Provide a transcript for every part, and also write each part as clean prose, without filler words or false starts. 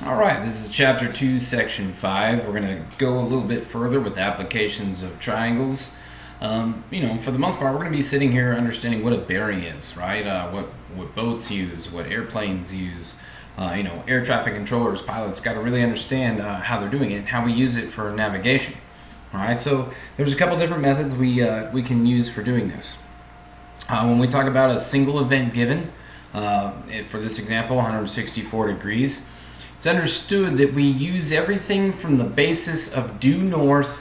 Alright, this is Chapter 2, Section 5. We're going to go a little bit further with applications of triangles. For the most part, we're going to be sitting here understanding what a bearing is, right? What boats use, what airplanes use. Air traffic controllers, pilots got to really understand how they're doing it and how we use it for navigation. Alright, so there's a couple different methods we can use for doing this. When we talk about a single event given, for this example, 164 degrees, it's understood that we use everything from the basis of due north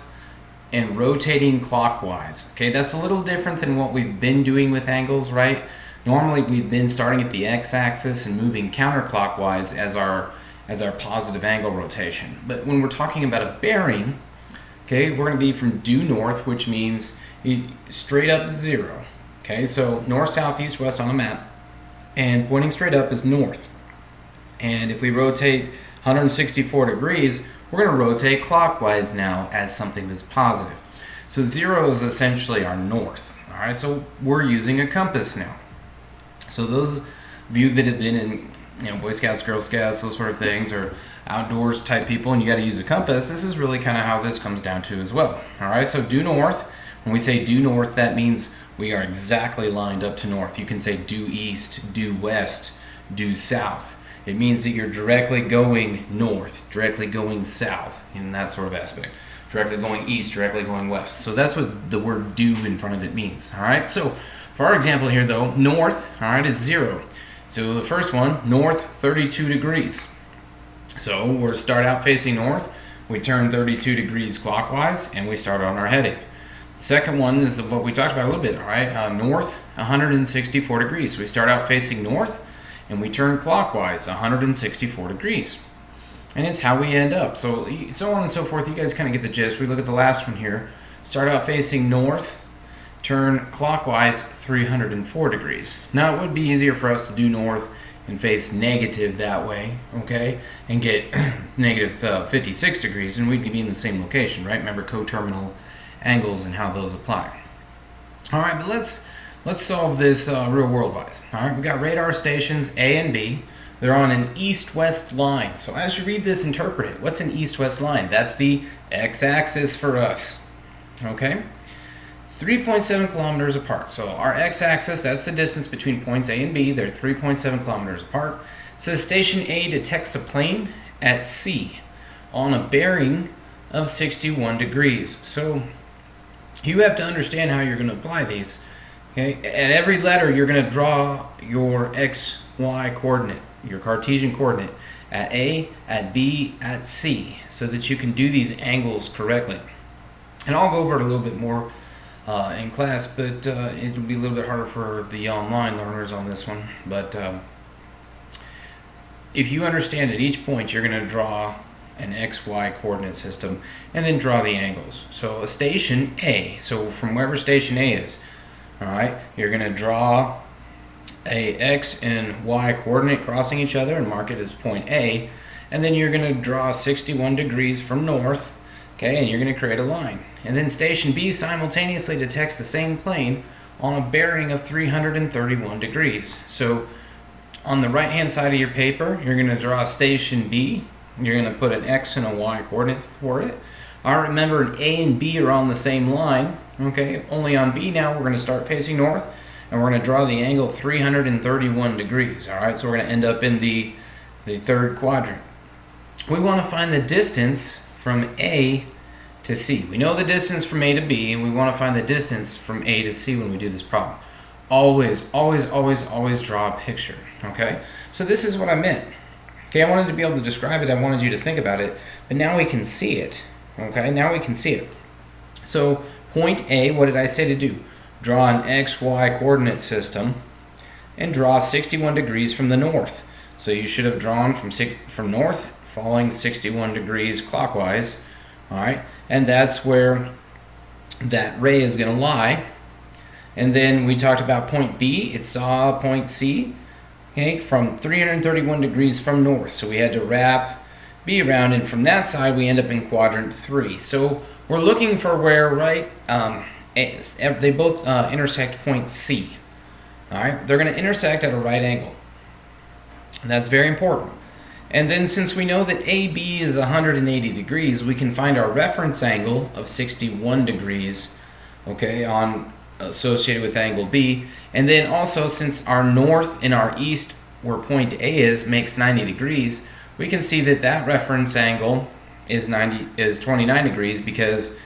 and rotating clockwise. Okay, that's a little different than what we've been doing with angles, right? Normally we've been starting at the x-axis and moving counterclockwise as our positive angle rotation. But when we're talking about a bearing, okay, we're going to be from due north, which means straight up to 0. Okay, so north, south, east, west on a map, and pointing straight up is north. And if we rotate 164 degrees, we're going to rotate clockwise now as something that's positive. So 0 is essentially our north. All right, so we're using a compass now. So those of you that have been in Boy Scouts, Girl Scouts, those sort of things, or outdoors type people, and you got to use a compass, this is really kind of how this comes down to as well. All right, so due north, when we say due north, that means we are exactly lined up to north. You can say due east, due west, due south. It means that you're directly going north, directly going south in that sort of aspect. Directly going east, directly going west. So that's what the word due in front of it means. All right, so for our example here though, north, all right, is 0. So the first one, north 32 degrees. So we'll start out facing north, we turn 32 degrees clockwise, and we start on our heading. The second one is what we talked about a little bit, all right, north 164 degrees. So we start out facing north, and we turn clockwise 164 degrees. And it's how we end up. So on and so forth, you guys kind of get the gist. We look at the last one here. Start out facing north, turn clockwise 304 degrees. Now it would be easier for us to do north and face negative that way, okay, and get negative 56 degrees, and we'd be in the same location, right? Remember coterminal angles and how those apply. All right, but let's solve this real world wise. All right, we've got radar stations A and B. They're on an east-west line. So as you read this, interpret it. What's an east-west line? That's the x-axis for us. Okay? 3.7 kilometers apart. So our x-axis, that's the distance between points A and B. They're 3.7 kilometers apart. It says station A detects a plane at C on a bearing of 61 degrees. So you have to understand how you're going to apply these. Okay, at every letter, you're going to draw your x, y coordinate, your Cartesian coordinate, at A, at B, at C, so that you can do these angles correctly. And I'll go over it a little bit more in class, but it'll be a little bit harder for the online learners on this one. But if you understand at each point, you're going to draw an x, y coordinate system, and then draw the angles. So a station A, so from wherever station A is, all right, you're going to draw a x and y coordinate crossing each other and mark it as point A, and then you're going to draw 61 degrees from north, okay, and you're going to create a line. And then station B simultaneously detects the same plane on a bearing of 331 degrees. So on the right hand side of your paper, you're going to draw station B. You're going to put an x and a y coordinate for it. All right, remember an A and B are on the same line. Okay, only on B now we're going to start facing north, and we're going to draw the angle 331 degrees. All right, so we're going to end up in the third quadrant. We want to find the distance from A to C. We know the distance from A to B, and we want to find the distance from A to C when we do this problem. Always, always, always, always draw a picture. Okay, so this is what I meant. Okay, I wanted to be able to describe it. I wanted you to think about it, but now we can see it. Okay, now we can see it. So point A, what did I say to do? Draw an XY coordinate system and draw 61 degrees from the north. So you should have drawn from north, falling 61 degrees clockwise. All right, and that's where that ray is going to lie. And then we talked about point B. It saw point C, okay, from 331 degrees from north. So we had to wrap B around, and from that side we end up in quadrant 3. So we're looking for where, right, they both intersect point C. All right, they're going to intersect at a right angle. And that's very important. And then since we know that AB is 180 degrees, we can find our reference angle of 61 degrees, okay, associated with angle B. And then also, since our north and our east, where point A is, makes 90 degrees, we can see that that reference angle is 29 degrees, because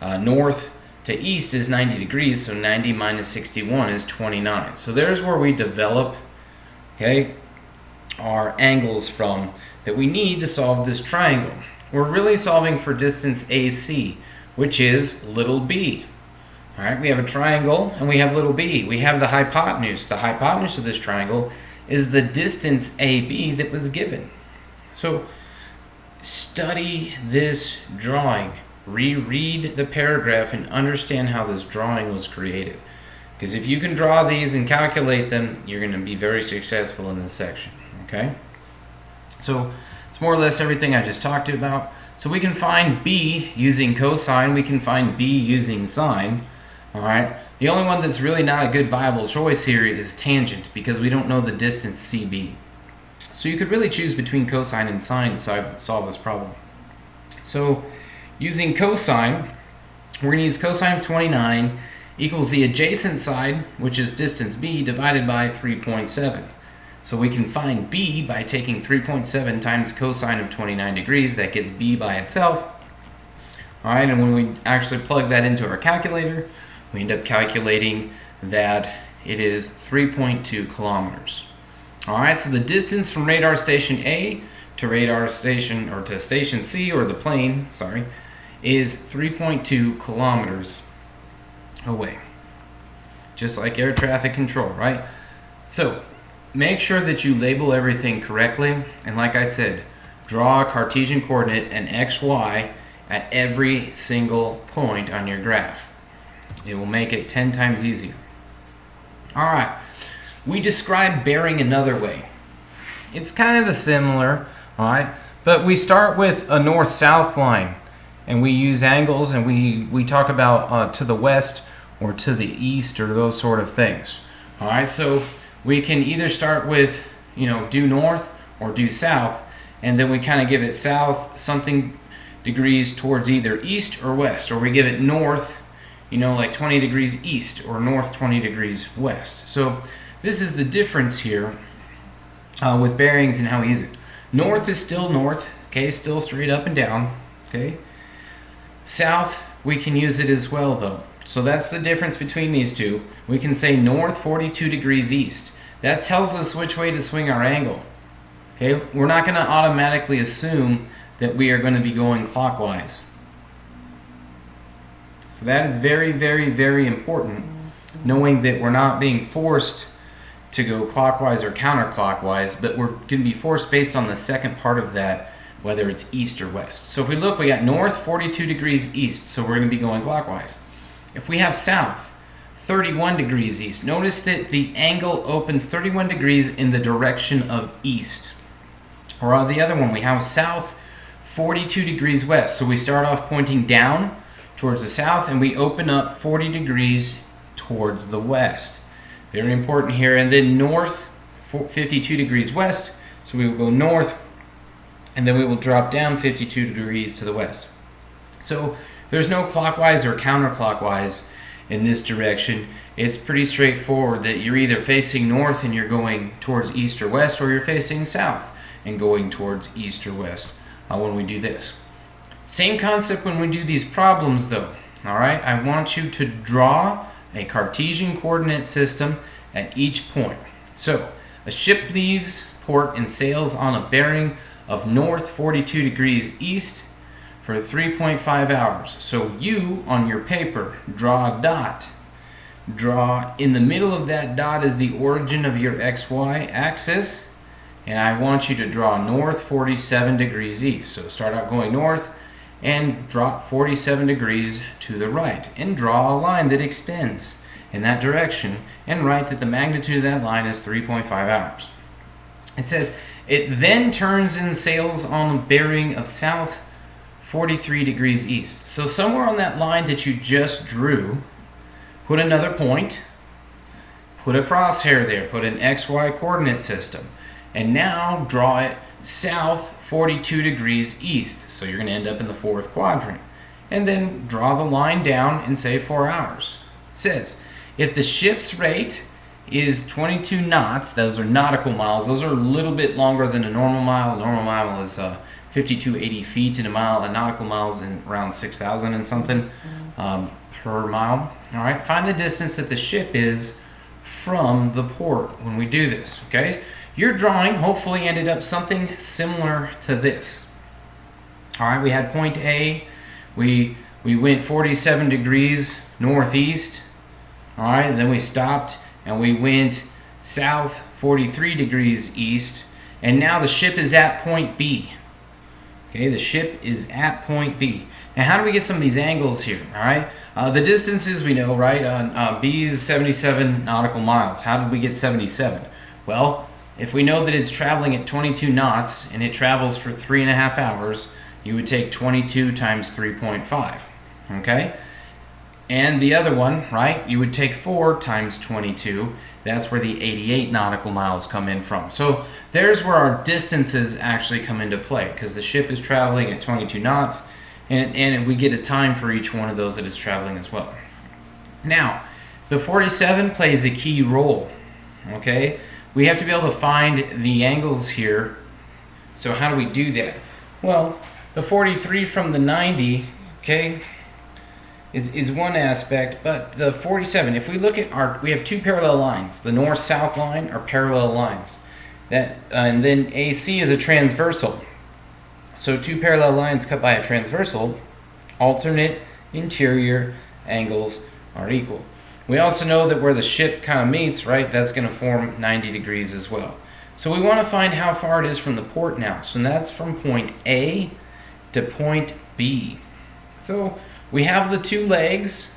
north to east is 90 degrees, so 90 minus 61 is 29. So there's where we develop, okay, our angles from that we need to solve this triangle. We're really solving for distance AC, which is little b. All right, we have a triangle and we have little b. We have the hypotenuse. The hypotenuse of this triangle is the distance AB that was given. So study this drawing, reread the paragraph, and understand how this drawing was created. Because if you can draw these and calculate them, you're going to be very successful in this section. Okay? So it's more or less everything I just talked about. So we can find B using cosine. We can find B using sine. All right? The only one that's really not a good viable choice here is tangent, because we don't know the distance CB. So you could really choose between cosine and sine to solve this problem. So using cosine, we're going to use cosine of 29 equals the adjacent side, which is distance B, divided by 3.7. So we can find B by taking 3.7 times cosine of 29 degrees. That gets B by itself. All right, and when we actually plug that into our calculator, we end up calculating that it is 3.2 kilometers. All right, so the distance from radar station A to radar station, or to station C, or the plane, sorry, is 3.2 kilometers away. Just like air traffic control, right? So make sure that you label everything correctly, and like I said, draw a Cartesian coordinate, an XY, at every single point on your graph. It will make it 10 times easier. All right, we describe bearing another way. It's kind of similar, all right, but we start with a north-south line, and we use angles, and we talk about to the west or to the east, or those sort of things. All right, so we can either start with, due north or due south, and then we kind of give it south something degrees towards either east or west, or we give it north, like 20 degrees east, or north 20 degrees west. So this is the difference here with bearings and how we use it. North is still north, okay, still straight up and down, okay. South, we can use it as well, though. So that's the difference between these two. We can say north 42 degrees east. That tells us which way to swing our angle. Okay, we're not going to automatically assume that we are going to be going clockwise. So that is very, very, very important, knowing that we're not being forced to go clockwise or counterclockwise, but we're going to be forced based on the second part of that, whether it's east or west. So if we look, we got north 42 degrees east, so we're going to be going clockwise. If we have south 31 degrees east, notice that the angle opens 31 degrees in the direction of east. Or on the other one, we have south 42 degrees west. So we start off pointing down towards the south, and we open up 40 degrees towards the west. Very important here. And then north 52 degrees west, so we will go north, and then we will drop down 52 degrees to the west. So there's no clockwise or counterclockwise in this direction. It's pretty straightforward that you're either facing north and you're going towards east or west, or you're facing south and going towards east or west when we do this. Same concept when we do these problems, though. All right, I want you to draw a Cartesian coordinate system at each point. So a ship leaves port and sails on a bearing of north 42 degrees east for 3.5 hours. So you, on your paper, draw a dot. Draw in the middle of that dot is the origin of your XY axis, and I want you to draw north 47 degrees east. So start out going north and drop 47 degrees to the right, and draw a line that extends in that direction, and write that the magnitude of that line is 3.5 hours. It says it then turns and sails on a bearing of south 43 degrees east. So somewhere on that line that you just drew, put another point, put a crosshair there, put an XY coordinate system, and now draw it south 42 degrees east. So you're going to end up in the fourth quadrant. And then draw the line down and say 4 hours. It says, if the ship's rate is 22 knots, those are nautical miles. Those are a little bit longer than a normal mile. A normal mile is 5280 feet in a mile. A nautical mile is around 6,000 and something per mile. All right, find the distance that the ship is from the port when we do this. Okay, your drawing hopefully ended up something similar to this. All right, we had point A. We went 47 degrees northeast. All right, and then we stopped and we went south 43 degrees east. And now the ship is at point B. Okay, the ship is at point B. Now, how do we get some of these angles here? All right, the distances we know, right? B is 77 nautical miles. How did we get 77? Well, if we know that it's traveling at 22 knots and it travels for 3.5 hours, you would take 22 times 3.5. Okay, and the other one, right? You would take 4 times 22. That's where the 88 nautical miles come in from. So there's where our distances actually come into play, because the ship is traveling at 22 knots, and we get a time for each one of those that it's traveling as well. Now, the 47 plays a key role, okay? We have to be able to find the angles here. So how do we do that? Well, the 43 from the 90, okay, is one aspect, but the 47, if we look at we have two parallel lines. The north-south line are parallel lines. And then AC is a transversal. So two parallel lines cut by a transversal, alternate interior angles are equal. We also know that where the ship kind of meets, right, that's going to form 90 degrees as well. So we want to find how far it is from the port now. So that's from point A to point B. So we have the two legs,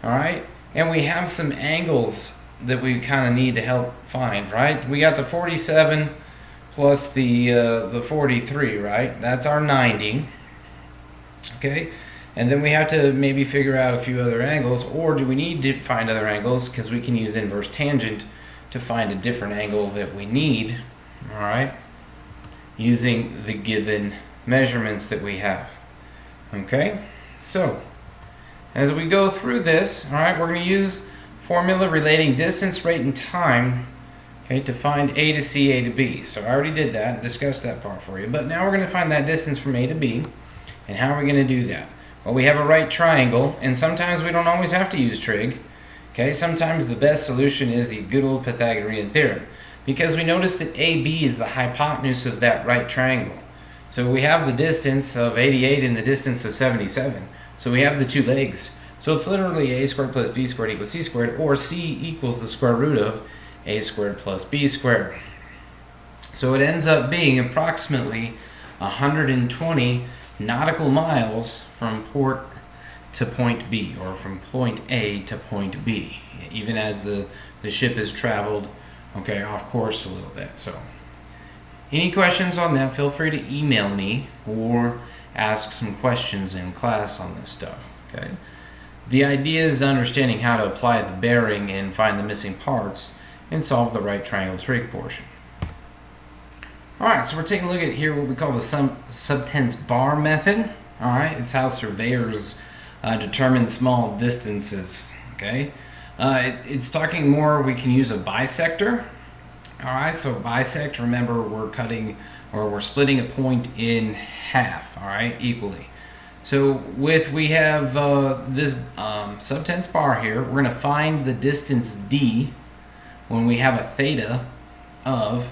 all right, and we have some angles that we kind of need to help find, right? We got the 47 plus the 43, right? That's our 90, okay? And then we have to maybe figure out a few other angles, or do we need to find other angles? Because we can use inverse tangent to find a different angle that we need, all right? Using the given measurements that we have, okay? So, as we go through this, all right, we're going to use formula relating distance, rate, and time, okay, to find A to C, A to B. So I already did that and discussed that part for you. But now we're going to find that distance from A to B. And how are we going to do that? Well, we have a right triangle, and sometimes we don't always have to use trig. Okay, sometimes the best solution is the good old Pythagorean theorem, because we notice that AB is the hypotenuse of that right triangle. So we have the distance of 88 and the distance of 77. So we have the two legs. So it's literally a squared plus b squared equals c squared, or c equals the square root of a squared plus b squared. So it ends up being approximately 120 nautical miles from port to point B, or from point A to point B, even as the ship has traveled, okay, off course a little bit. So any questions on that, feel free to email me or ask some questions in class on this stuff, okay? The idea is understanding how to apply the bearing and find the missing parts and solve the right triangle trig portion. Alright, so we're taking a look at here what we call the subtense bar method. Alright, it's how surveyors determine small distances, okay? It's talking more, we can use a bisector. Alright, so bisect, remember we're cutting, or we're splitting a point in half, alright, equally. So we have this subtense bar here. We're going to find the distance D when we have a theta of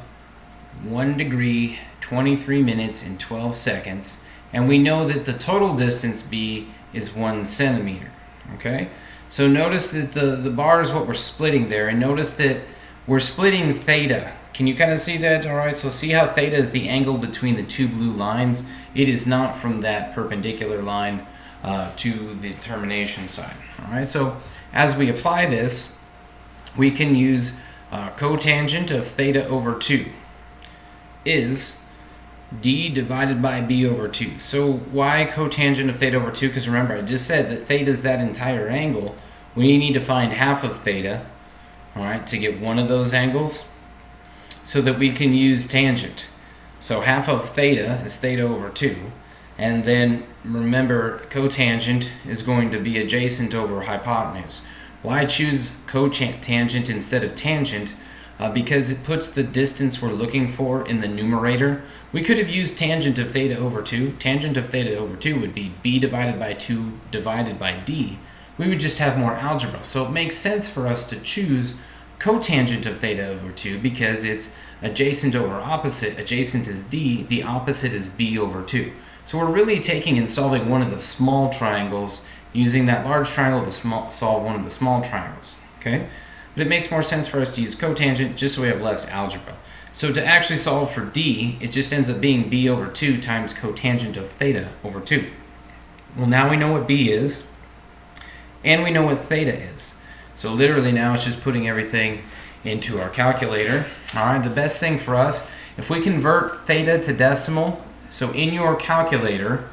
1 degree, 23 minutes, and 12 seconds. And we know that the total distance B is 1 centimeter. Okay? So notice that the bar is what we're splitting there. And notice that we're splitting theta. Can you kind of see that? Alright, so see how theta is the angle between the two blue lines? It is not from that perpendicular line to the termination side. Alright, so as we apply this, we can use cotangent of theta over 2 is D divided by B over 2. So why cotangent of theta over 2? Because remember, I just said that theta is that entire angle. We need to find half of theta, alright, to get one of those angles, so that we can use tangent. So half of theta is theta over 2. And then remember, cotangent is going to be adjacent over hypotenuse. Why choose cotangent instead of tangent? Because it puts the distance we're looking for in the numerator. We could have used tangent of theta over 2. Tangent of theta over 2 would be b divided by 2 divided by d. We would just have more algebra. So it makes sense for us to choose cotangent of theta over 2 because it's adjacent over opposite. Adjacent is d, the opposite is b over 2. So we're really taking and solving one of the small triangles, using that large triangle to solve one of the small triangles. Okay? But it makes more sense for us to use cotangent just so we have less algebra. So to actually solve for d, it just ends up being b over 2 times cotangent of theta over 2. Well, now we know what b is, and we know what theta is. So literally now it's just putting everything into our calculator. All right, the best thing for us, if we convert theta to decimal, so in your calculator,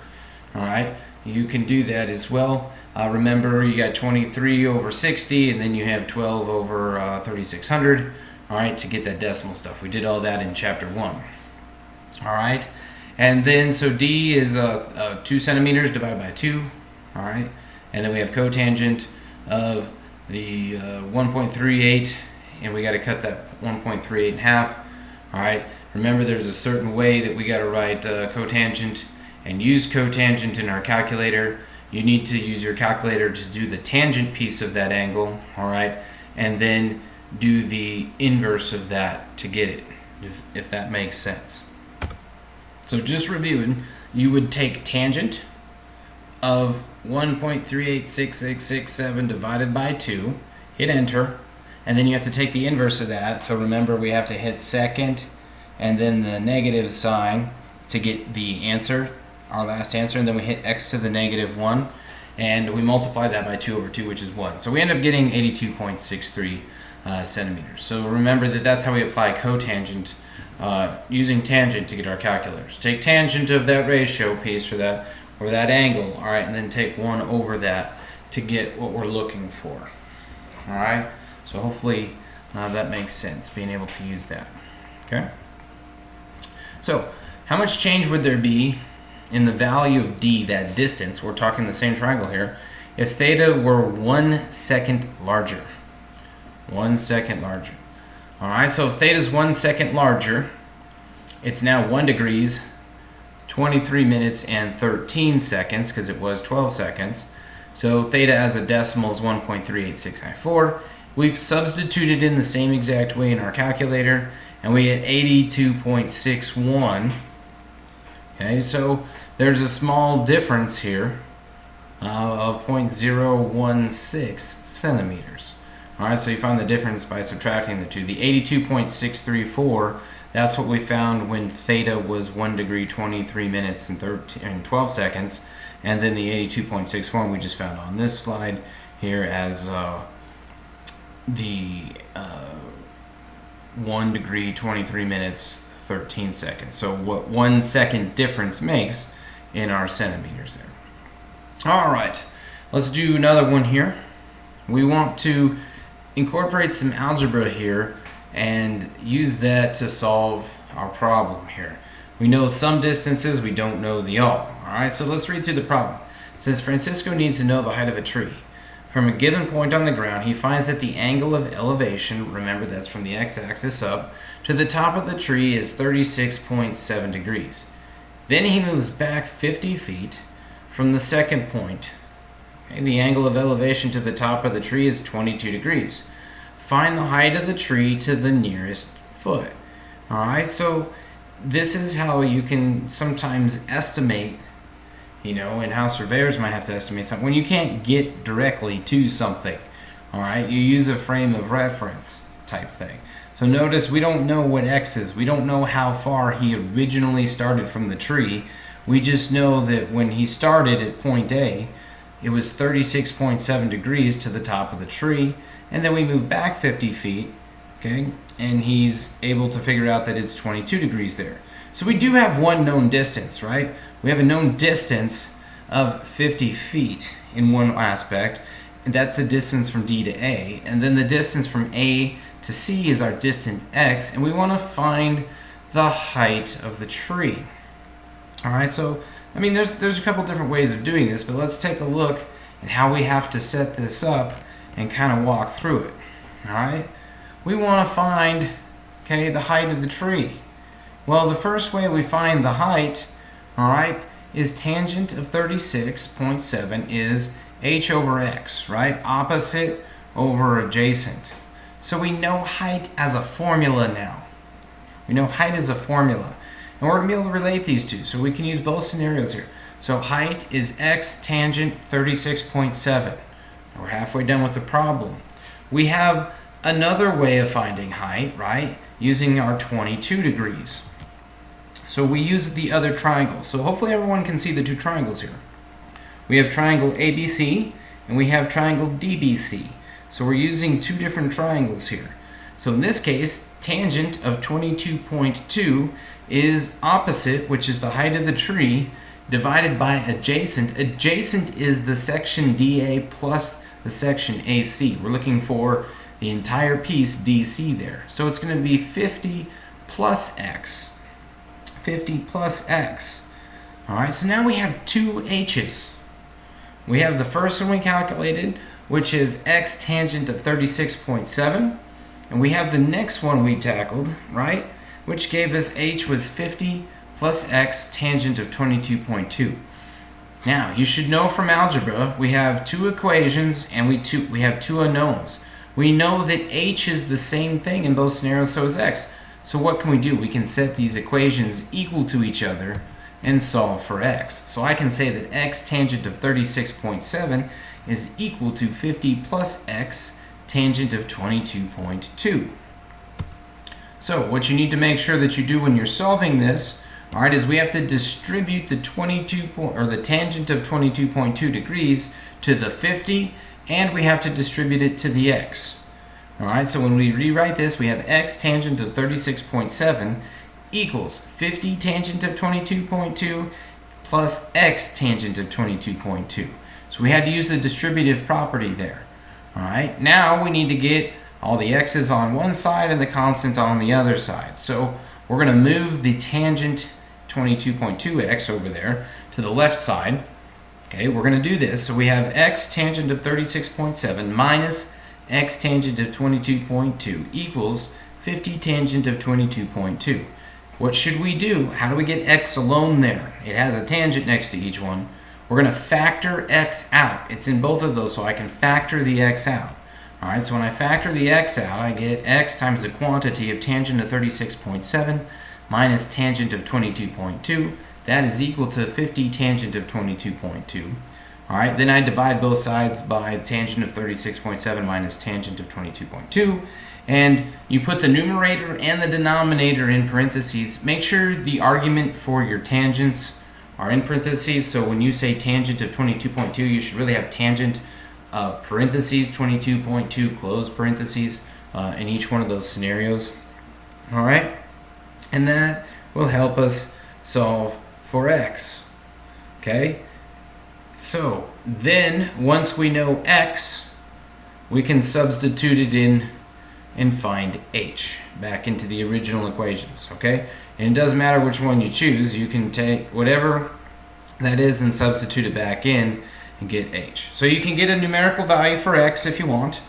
all right, you can do that as well. Remember, you got 23 over 60, and then you have 12 over 3600, all right, to get that decimal stuff. We did all that in chapter 1. All right, and then so d is 2 centimeters divided by 2, all right, and then we have cotangent of the 1.38, and we got to cut that 1.38 in half. All right, remember there's a certain way that we got to write cotangent and use cotangent in our calculator. You need to use your calculator to do the tangent piece of that angle, all right, and then do the inverse of that to get it, if that makes sense. So just reviewing, you would take tangent of 1.386667 divided by 2, hit enter, and then you have to take the inverse of that. So remember, we have to hit second and then the negative sign to get the answer, our last answer, and then we hit x to the negative 1, and we multiply that by 2 over 2, which is 1. So we end up getting 82.63 centimeters. So remember that that's how we apply cotangent, using tangent to get our calculators. Take tangent of that ratio piece for that, or that angle, all right, and then take 1 over that to get what we're looking for. All right, so hopefully that makes sense, being able to use that. Okay, so how much change would there be in the value of d, that distance, we're talking the same triangle here, if theta were 1 second larger? 1 second larger. All right, so if theta is 1 second larger, it's now 1 degrees, 23 minutes and 13 seconds, because it was 12 seconds. So theta as a decimal is 1.38694. We've substituted in the same exact way in our calculator, and we get 82.61. Okay, so there's a small difference here of 0.016 centimeters. All right, so you find the difference by subtracting the two. The 82.634, that's what we found when theta was 1 degree, 23 minutes and 12 seconds. And then the 82.61 we just found on this slide here as the 1 degree, 23 minutes, 13 seconds. So what 1 second difference makes in our centimeters there. All right, let's do another one here. We want to incorporate some algebra here and use that to solve our problem here. We know some distances, we don't know the all. All right, so let's read through the problem. It says Francisco needs to know the height of a tree. From a given point on the ground, he finds that the angle of elevation, remember that's from the x-axis up, to the top of the tree is 36.7 degrees. Then he moves back 50 feet from the second point. Okay, the angle of elevation to the top of the tree is 22 degrees. Find the height of the tree to the nearest foot. All right, so this is how you can sometimes estimate, you know, and how surveyors might have to estimate something when you can't get directly to something. All right, you use a frame of reference type thing. So notice we don't know what x is. We don't know how far he originally started from the tree. We just know that when he started at point A, it was 36.7 degrees to the top of the tree, and then we move back 50 feet, okay, and he's able to figure out that it's 22 degrees there. So we do have one known distance, right? We have a known distance of 50 feet in one aspect, and that's the distance from D to A, and then the distance from A to C is our distant x, and we want to find the height of the tree. All right, so I mean, there's a couple different ways of doing this, but let's take a look at how we have to set this up and kind of walk through it. All right, we want to find, okay, the height of the tree. Well, the first way we find the height, all right, is tangent of 36.7 is h over x, right? Opposite over adjacent. So we know height as a formula now. We know height as a formula. And we're going to be able to relate these two, so we can use both scenarios here. So height is x tangent 36.7. We're halfway done with the problem. We have another way of finding height, right? Using our 22 degrees. So we use the other triangle. So hopefully everyone can see the two triangles here. We have triangle ABC and we have triangle DBC. So we're using two different triangles here. So in this case, tangent of 22.2 is opposite, which is the height of the tree, divided by adjacent. Adjacent is the section DA plus the section AC. We're looking for the entire piece DC there. So it's going to be 50 plus x. 50 plus x. Alright, so now we have two h's. We have the first one we calculated, which is x tangent of 36.7. And we have the next one we tackled, right? Which gave us h was 50 plus x tangent of 22.2. Now, you should know from algebra, we have two equations and we have two unknowns. We know that h is the same thing in both scenarios, so is x. So what can we do? We can set these equations equal to each other and solve for x. So I can say that x tangent of 36.7 is equal to 50 plus x tangent of 22.2. So what you need to make sure that you do when you're solving this, all right, is we have to distribute the the tangent of 22.2 degrees to the 50, and we have to distribute it to the x. All right, so when we rewrite this, we have x tangent of 36.7 equals 50 tangent of 22.2 plus x tangent of 22.2. So we had to use the distributive property there. All right, now we need to get all the x's on one side and the constant on the other side. So we're going to move the tangent 22.2x over there to the left side. Okay, we're going to do this. So we have x tangent of 36.7 minus x tangent of 22.2 equals 50 tangent of 22.2. What should we do? How do we get x alone there? It has a tangent next to each one. We're going to factor x out. It's in both of those, so I can factor the x out. Alright, so when I factor the x out, I get x times the quantity of tangent of 36.7 minus tangent of 22.2. That is equal to 50 tangent of 22.2. Alright, then I divide both sides by tangent of 36.7 minus tangent of 22.2. And you put the numerator and the denominator in parentheses. Make sure the argument for your tangents are in parentheses. So when you say tangent of 22.2, you should really have tangent parentheses 22.2 close parentheses in each one of those scenarios. All right, and that will help us solve for x. Okay, so then once we know x, we can substitute it in and find h back into the original equations. Okay, and it doesn't matter which one you choose. You can take whatever that is and substitute it back in and get h. So you can get a numerical value for x if you want.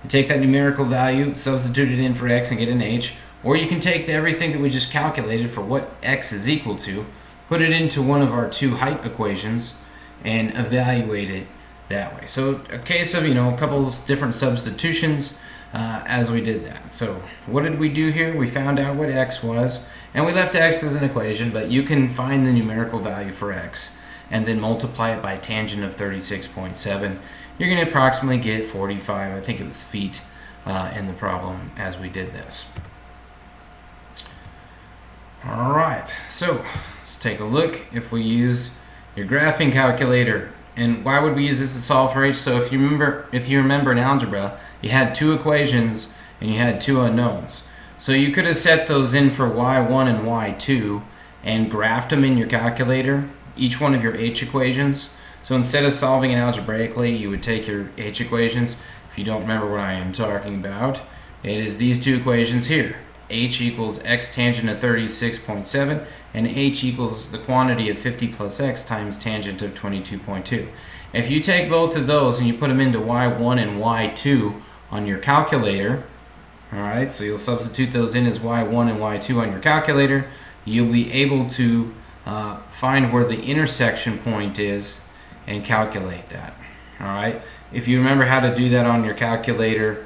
You take that numerical value, substitute it in for x and get an h. Or you can take everything that we just calculated for what x is equal to, put it into one of our two height equations, and evaluate it that way. So a case of, a couple of different substitutions as we did that. So what did we do here? We found out what x was, and we left x as an equation, but you can find the numerical value for x and then multiply it by tangent of 36.7. You're going to approximately get 45, I think it was feet, in the problem as we did this. Alright, so let's take a look if we use your graphing calculator. And why would we use this to solve for h? So if you remember in algebra, you had two equations and you had two unknowns. So you could have set those in for y1 and y2 and graphed them in your calculator, each one of your h equations. So instead of solving it algebraically, you would take your h equations. If you don't remember what I am talking about, it is these two equations here. h equals x tangent of 36.7, and h equals the quantity of 50 plus x times tangent of 22.2. If you take both of those and you put them into y1 and y2 on your calculator, alright, so you'll substitute those in as y1 and y2 on your calculator, you'll be able to find where the intersection point is and calculate that. Alright, if you remember how to do that on your calculator,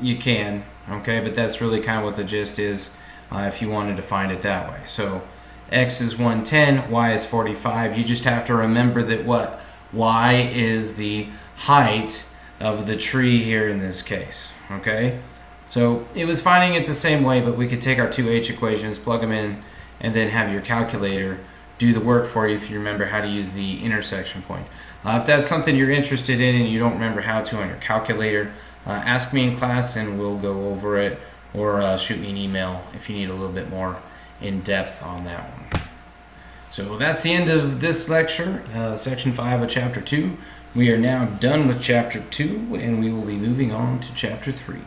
you can, okay, but that's really kind of what the gist is if you wanted to find it that way. So x is 110, y is 45. You just have to remember that what? Y is the height of the tree here in this case, okay? So it was finding it the same way, but we could take our two h equations, plug them in, and then have your calculator do the work for you if you remember how to use the intersection point. If that's something you're interested in and you don't remember how to on your calculator, ask me in class and we'll go over it, or shoot me an email if you need a little bit more in depth on that one. So that's the end of this lecture, section 5 of chapter 2. We are now done with chapter 2 and we will be moving on to chapter 3.